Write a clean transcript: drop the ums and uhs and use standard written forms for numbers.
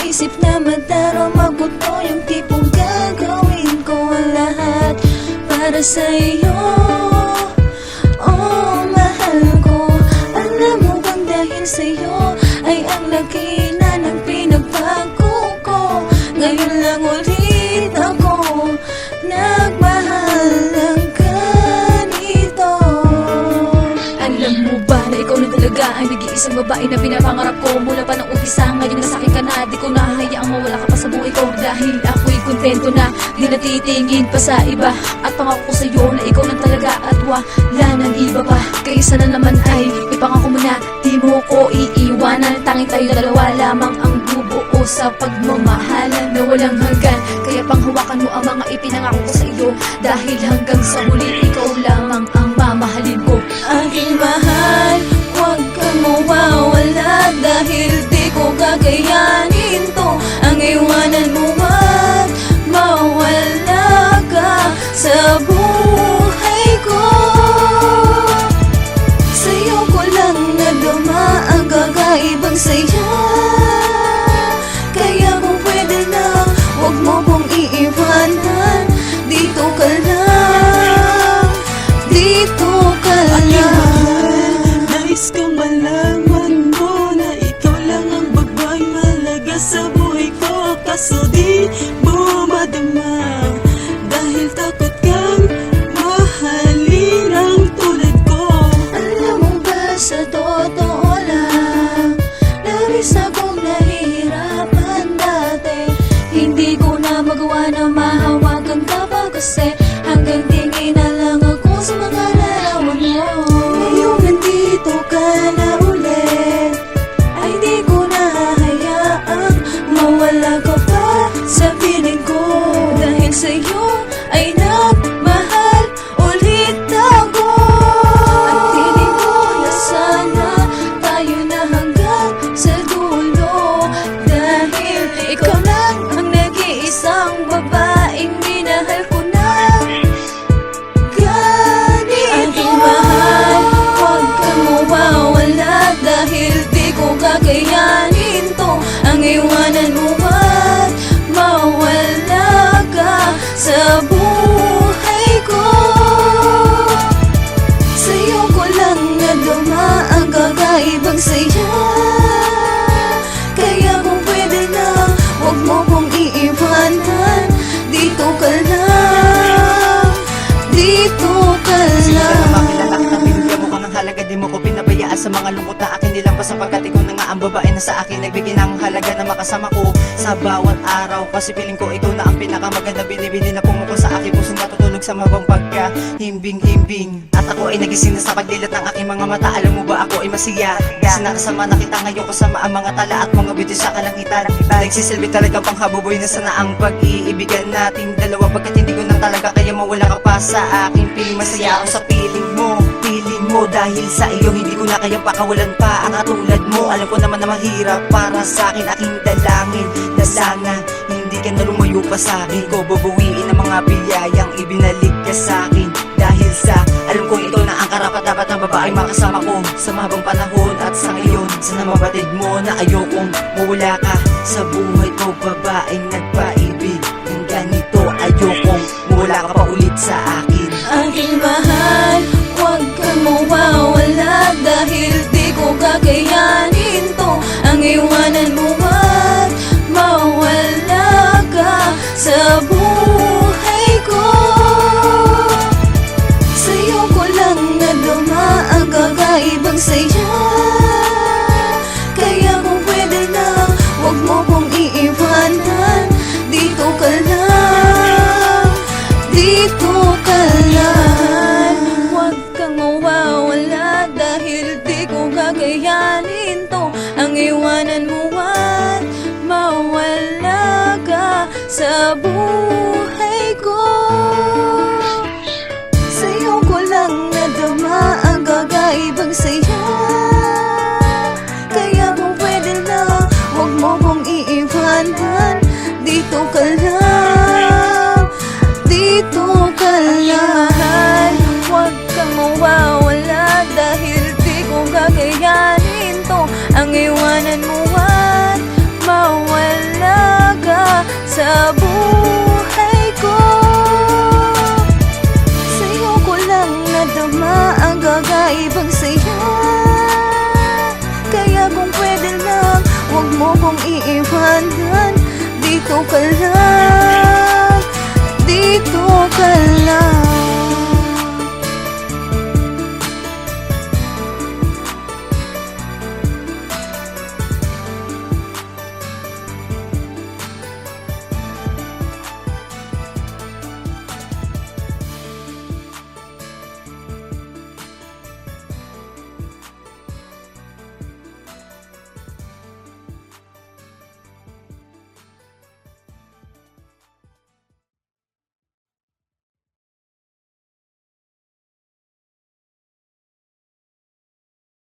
isip na madarama ko to, yung tipong gagawin ko ang lahat para sa'yo. Oh, mahal ko, alam mo bang dahil sa'yo ay ang laki na ng pinagbago ko. Ngayon lang ulit ako nagmahal ng ganito. Alam mo ba na ikaw na talaga ang nag-iisang babae na pinapangarap ko mula pa ng umpisa? Ngayon nasa'kin ka na, di ko nahahayaang mawala ka pa sa buhay ko. Dahil ako'y kontento na, di natitingin pa sa iba. At pangako ko sa'yo na ikaw lang talaga at wala nang iba pa. Kaya sana naman ay ipangako mo na di mo ko iiwanan. Tanging tayo dalawa lamang ang bubuo sa pagmamahalan na walang hanggan. Kaya panghawakan mo ang mga ipinangako ko sa iyo, dahil hanggang sa huli ikaw lamang ang mamahalin ko. Aking mahal, huwag kang mawawala, dahil di ko kakayanin to. Ang iwanan mo at mawala ka sa buhay ko. Sa'yo ko lang nadama ang kakaibang saya. Kaya kung pwede lang, huwag mo kong iiwanan. Dito ka lang, dito ka lang. Nais kong malaman mo na ikaw lang ang babaeng mahalaga sa buhay ko. Kaso di mo madama, dahil takot kang mahalin ang tulad ko. Alam mo ba sa totoo lang, labis akong nahihirapan dati. Hindi ko na magawa na mahawakan ka pa, kasi hanggang tingin na lang ako sa mga larawan mo. Ngayong nandito ka na ulit, ay di ko na hahayaang mawala ka pa sa piling ko. Dahil sa'yo ay nagmahal ulit ako. At piling ko na sana tayo na hanggang sa dulo, dahil ikaw lang ang nag-iisang babaeng minahal ko na ganito. Aking mahal, huwag kang mawawala, dahil di ko kakayanin to. Ang iwanan mo at mawala ka sa buhay ko. Sa'yo ko lang nadama ang kakaibang saya. Kaya kung pwede lang, huwag mo kong iiwanan. Dito ka lang, dito ka lang. Makilala kita, binigyan mo ka ng halaga, di mo ko pinabayaan sa mga lungkot na akin nilang pa, sapagkat ikaw na nga ang babae na sa akin nagbigay ng halaga na makasama ko sa bawat araw. Kasi piling ko ikaw na ang pinakamaganda, binibini na pumuko sa aking puso, natutulog sa mabang pagka himbing-himbing. At ako ay nagising na sa pagdilat ng aking mga mata. Alam mo ba ako ay masaya, kasi nakasama na kita ngayon kasama ang mga tala at mga beauty sa kalangitan. Nagsisilbi talaga pang habuboy na sana ang pag-iibigan nating dalawa, pagkat hindi ko na talaga kaya mawala ka pa sa aking piling. Masaya ako sa piling mo, dahil sa iyo hindi ko na kaya pakawalan pa ang katulad mo. Alam ko naman na mahirap para sa akin, aking dalangin na sana hindi ka na lumayo pa sa akin. Ko babawiin ang mga biyayang ibinalik ka sa akin, dahil sa alam kong ikaw na ang karapat-dapat na babaeng makasama ko sa mahabang panahon. At sa ngayon, sana mabatid mo na ayokong mawala ka sa buhay ko, babaeng nagpaibig ng ganito. Ayokong mawala ka pa ulit sa akin. Aking mahal, huwag kang mawawala, dahil di ko kakayanin to. Ang iwanan mo at mawala ka sa buhay ko. Sa'yo ko lang nadama ang kakaibang saya. Kaya kung pwede lang, huwag mo kong iiwanan. Dito ka lang, dito ka lang. Huwag kang mawawala, dahil di ko kakayanin to. Ang iwanan mo at mawala ka sa buhay ko. Sa'yo ko lang nadama ang kakaibang saya. Kaya kung pwede lang, huwag mo kong iiwanan. Dito ka lang, dito ka lang. Huwag kang mawawala, dahil di ko kakayanin to. Ang iwanan mo at mawala sa buhay ko. Sa'yo ko lang nadama ang kakaibang saya. Kaya kung pwede lang, huwag mo kong iiwanan. Dito ka lang, dito ka lang.